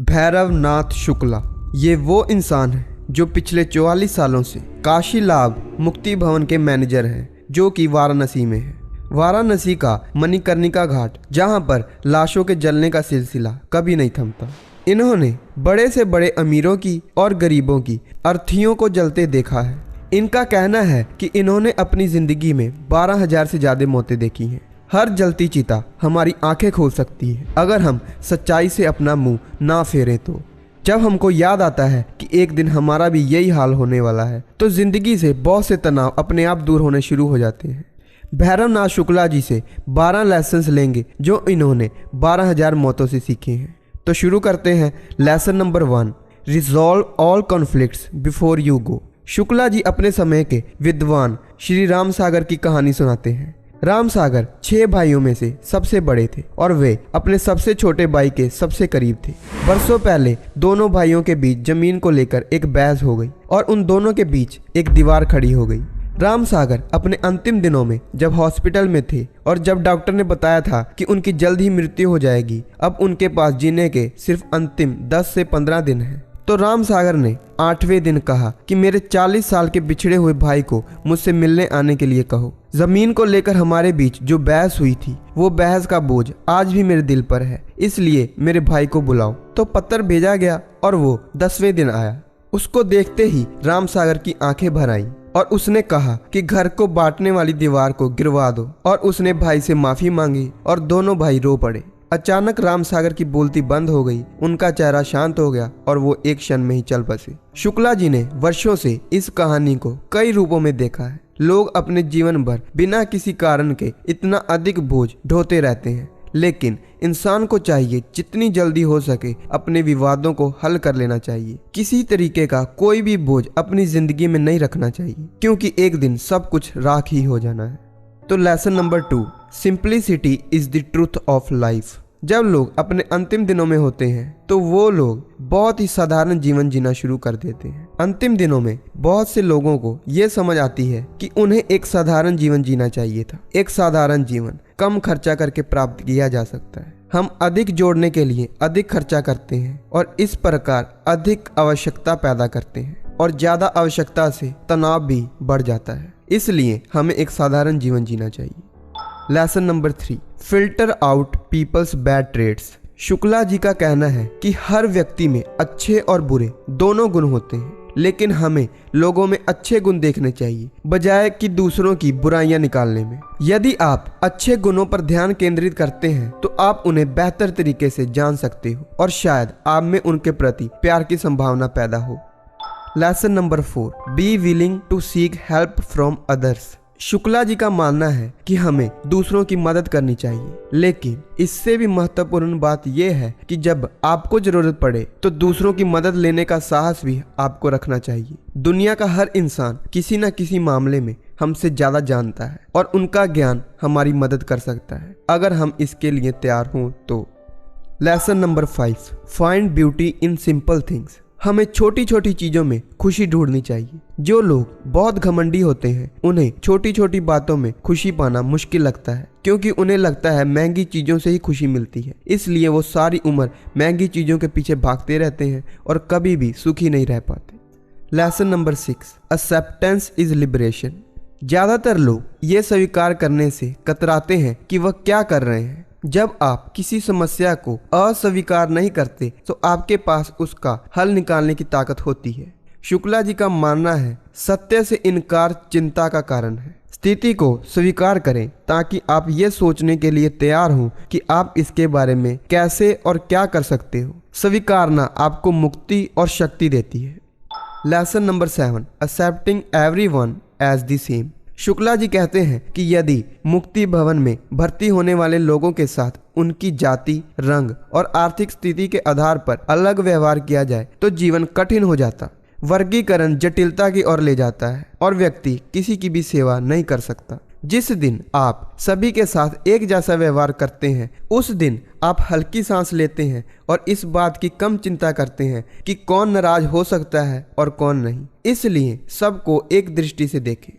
भैरव नाथ शुक्ला ये वो इंसान है जो पिछले 44 सालों से काशी लाभ मुक्ति भवन के मैनेजर हैं, जो कि वाराणसी में है। वाराणसी का मणिकर्णिका घाट, जहां पर लाशों के जलने का सिलसिला कभी नहीं थमता। इन्होंने बड़े से बड़े अमीरों की और गरीबों की अर्थियों को जलते देखा है। इनका कहना है कि इन्होंने अपनी जिंदगी में 12,000 से ज़्यादा मौतें देखी हैं। हर जलती चिता हमारी आंखें खोल सकती है अगर हम सच्चाई से अपना मुंह ना फेरें तो। जब हमको याद आता है कि एक दिन हमारा भी यही हाल होने वाला है, तो जिंदगी से बहुत से तनाव अपने आप दूर होने शुरू हो जाते हैं। भैरव नाथ शुक्ला जी से 12 लेसन्स लेंगे जो इन्होंने 12,000 मौतों से सीखे हैं। तो शुरू करते हैं lesson number 1, resolve all conflicts before you go. Shukla ji अपने समय के विद्वान श्री राम सागर की कहानी सुनाते हैं। राम सागर 6 भाइयों में से सबसे बड़े थे और वे अपने सबसे छोटे भाई के सबसे करीब थे। बरसों पहले दोनों भाइयों के बीच जमीन को लेकर एक बहस हो गई और उन दोनों के बीच एक दीवार खड़ी हो गई। राम सागर अपने अंतिम दिनों में जब हॉस्पिटल में थे और जब डॉक्टर ने बताया था कि उनकी जल्द ही मृत्यु हो जाएगी, अब उनके पास जीने के सिर्फ अंतिम 10 से 15 दिन हैं। तो राम सागर ने 8वें दिन कहा कि मेरे 40 साल के बिछड़े हुए भाई को मुझसे मिलने आने के लिए कहो। जमीन को लेकर हमारे बीच जो बहस हुई थी, वो बहस का बोझ आज भी मेरे दिल पर है, इसलिए मेरे भाई को बुलाओ। तो पत्र भेजा गया और वो 10वें दिन आया। उसको देखते ही राम सागर की आंखें भर आईं और उसने कहा कि घर को बांटने वाली दीवार को गिरवा दो, और उसने भाई से माफी मांगी और दोनों भाई रो पड़े। अचानक राम सागर की बोलती बंद हो गई, उनका चेहरा शांत हो गया और वो एक क्षण में ही चल बसे। शुक्ला जी ने वर्षों से इस कहानी को कई रूपों में देखा है। लोग अपने जीवन भर बिना किसी कारण के इतना अधिक बोझ ढोते रहते हैं, लेकिन इंसान को चाहिए जितनी जल्दी हो सके अपने विवादों को हल कर लेना चाहिए। किसी तरीके का कोई भी बोझ अपनी जिंदगी में नहीं रखना चाहिए, क्योंकि एक दिन सब कुछ राख ही हो जाना है। तो lesson number 2, simplicity is the truth of life. जब लोग अपने अंतिम दिनों में होते हैं तो वो लोग बहुत ही साधारण जीवन जीना शुरू कर देते हैं। अंतिम दिनों में बहुत से लोगों को ये समझ आती है कि उन्हें एक साधारण जीवन जीना चाहिए था। एक साधारण जीवन कम खर्चा करके प्राप्त किया जा सकता है। हम अधिक जोड़ने के लिए अधिक खर्चा करते हैं और इस प्रकार अधिक आवश्यकता पैदा करते हैं, और ज्यादा आवश्यकता से तनाव भी बढ़ जाता है। इसलिए हमें एक साधारण जीवन जीना चाहिए। Lesson number 3, filter out peoples bad trades. Shukla ji का कहना है कि हर व्यक्ति में अच्छे और बुरे दोनों गुण होते हैं, लेकिन हमें लोगों में अच्छे गुण देखने चाहिए बजाय कि दूसरों की बुराइयां निकालने में। यदि आप अच्छे गुणों पर ध्यान केंद्रित करते हैं तो आप उन्हें बेहतर तरीके से जान सकते हो और शायद आप में उनके प्रति प्यार की संभावना पैदा हो। Lesson number 4, be willing to seek help from others. Shukla ji का मानना है कि हमें दूसरों की मदद करनी चाहिए, लेकिन इससे भी महत्वपूर्ण बात यह है कि जब आपको जरूरत पड़े तो दूसरों की मदद लेने का साहस भी आपको रखना चाहिए। दुनिया का हर इंसान किसी न किसी मामले में हमसे ज्यादा जानता है और उनका ज्ञान हमारी मदद कर सकता है अगर हम इसके लिए तैयार हों तो। Lesson number 5, find beauty in simple things. हमें छोटी छोटी चीजों में खुशी ढूंढनी चाहिए। जो लोग बहुत घमंडी होते हैं उन्हें छोटी छोटी बातों में खुशी पाना मुश्किल लगता है, क्योंकि उन्हें लगता है महंगी चीजों से ही खुशी मिलती है। इसलिए वो सारी उम्र महंगी चीजों के पीछे भागते रहते हैं और कभी भी सुखी नहीं रह पाते। Lesson number 6, acceptance is liberation. ज्यादातर लोग ये स्वीकार करने से कतराते हैं कि वह क्या कर रहे हैं। जब आप किसी समस्या को अस्वीकार नहीं करते तो आपके पास उसका हल निकालने की ताकत होती है। शुक्ला जी का मानना है सत्य से इनकार चिंता का कारण है। स्थिति को स्वीकार करें ताकि आप ये सोचने के लिए तैयार हों कि आप इसके बारे में कैसे और क्या कर सकते हो। स्वीकारना आपको मुक्ति और शक्ति देती है। Lesson number 7, accepting everyone as the same. Shukla ji कहते हैं कि यदि मुक्ति भवन में भर्ती होने वाले लोगों के साथ उनकी जाति, रंग और आर्थिक स्थिति के आधार पर अलग व्यवहार किया जाए तो जीवन कठिन हो जाता। वर्गीकरण जटिलता की ओर ले जाता है और व्यक्ति किसी की भी सेवा नहीं कर सकता। जिस दिन आप सभी के साथ एक जैसा व्यवहार करते हैं, उस दिन आप हल्की सांस लेते हैं और इस बात की कम चिंता करते हैं कि कौन नाराज हो सकता है और कौन नहीं। इसलिए सबको एक दृष्टि से देखें।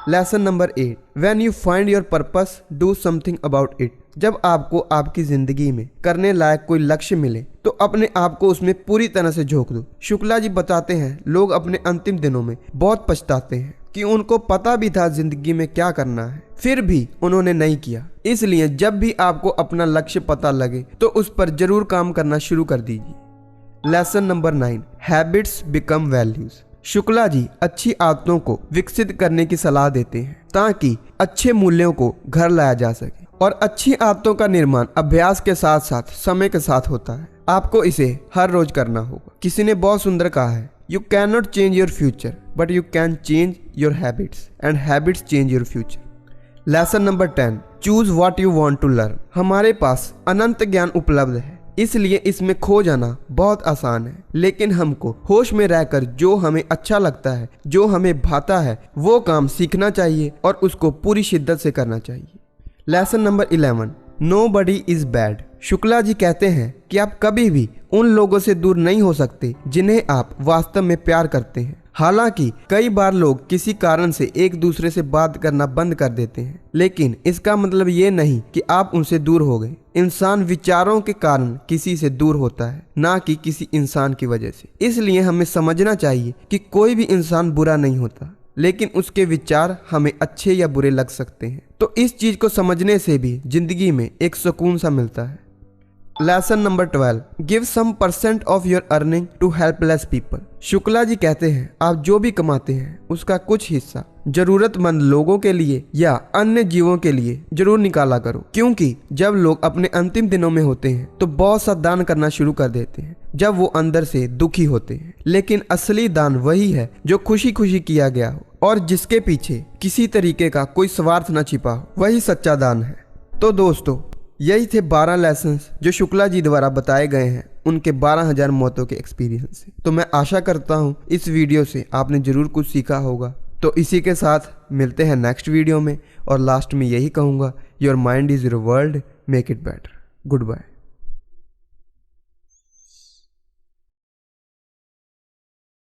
Lesson number 8, when you find your purpose do something about it. जब आपको आपकी जिंदगी में करने लायक कोई लक्ष्य मिले तो अपने आप को उसमें पूरी तरह से झोंक दो। शुक्ला जी बताते हैं लोग अपने अंतिम दिनों में बहुत पछताते हैं कि उनको पता भी था जिंदगी में क्या करना है, फिर भी उन्होंने नहीं किया। इसलिए जब भी आपको अपना लक्ष्य पता लगे तो उस पर जरूर काम करना शुरू कर दीजिए। Lesson number 9, habits become values. Shukla ji अच्छी आदतों को विकसित करने की सलाह देते हैं ताकि अच्छे मूल्यों को घर लाया जा सके, और अच्छी आदतों का निर्माण अभ्यास के साथ साथ समय के साथ होता है। आपको इसे हर रोज करना होगा। किसी ने बहुत सुंदर कहा है, you can not change your future but you can change your habits and habits change your future. Lesson number 10, choose what you want to learn. हमारे पास अनंत ज्ञान उपलब्ध है, इसलिए इसमें खो जाना बहुत आसान है, लेकिन हमको होश में रहकर जो हमें अच्छा लगता है, जो हमें भाता है, वो काम सीखना चाहिए और उसको पूरी शिद्दत से करना चाहिए। Lesson number 11, nobody is bad. Shukla ji कहते हैं कि आप कभी भी उन लोगों से दूर नहीं हो सकते जिन्हें आप वास्तव में प्यार करते हैं। हालांकि कई बार लोग किसी कारण से एक दूसरे से बात करना बंद कर देते हैं, लेकिन इसका मतलब ये नहीं कि आप उनसे दूर हो गए। इंसान विचारों के कारण किसी से दूर होता है, ना कि किसी इंसान की वजह से। इसलिए हमें समझना चाहिए कि कोई भी इंसान बुरा नहीं होता, लेकिन उसके विचार हमें अच्छे या बुरे लग सकते हैं। तो इस चीज को समझने से भी जिंदगी में एक सुकून सा मिलता है। Lesson number 12, give some % of your earning to helpless people. Shukla ji कहते हैं आप जो भी कमाते हैं उसका कुछ हिस्सा जरूरतमंद लोगों के लिए या अन्य जीवों के लिए जरूर निकाला करो, क्योंकि जब लोग अपने अंतिम दिनों में होते हैं तो बहुत सा दान करना शुरू कर देते हैं जब वो अंदर से दुखी होते हैं। लेकिन असली दान वही है जो खुशी खुशी किया गया हो और जिसके पीछे किसी तरीके का कोई स्वार्थ न छिपा हो, वही सच्चा दान है। तो दोस्तों, यही थे 12 लेसन्स जो शुक्ला जी द्वारा बताए गए हैं उनके 12,000 मौतों के एक्सपीरियंस से। तो मैं आशा करता हूँ इस वीडियो से आपने जरूर कुछ सीखा होगा। तो इसी के साथ मिलते हैं नेक्स्ट वीडियो में, और लास्ट में यही कहूँगा, your mind is your world, make it better. Good bye.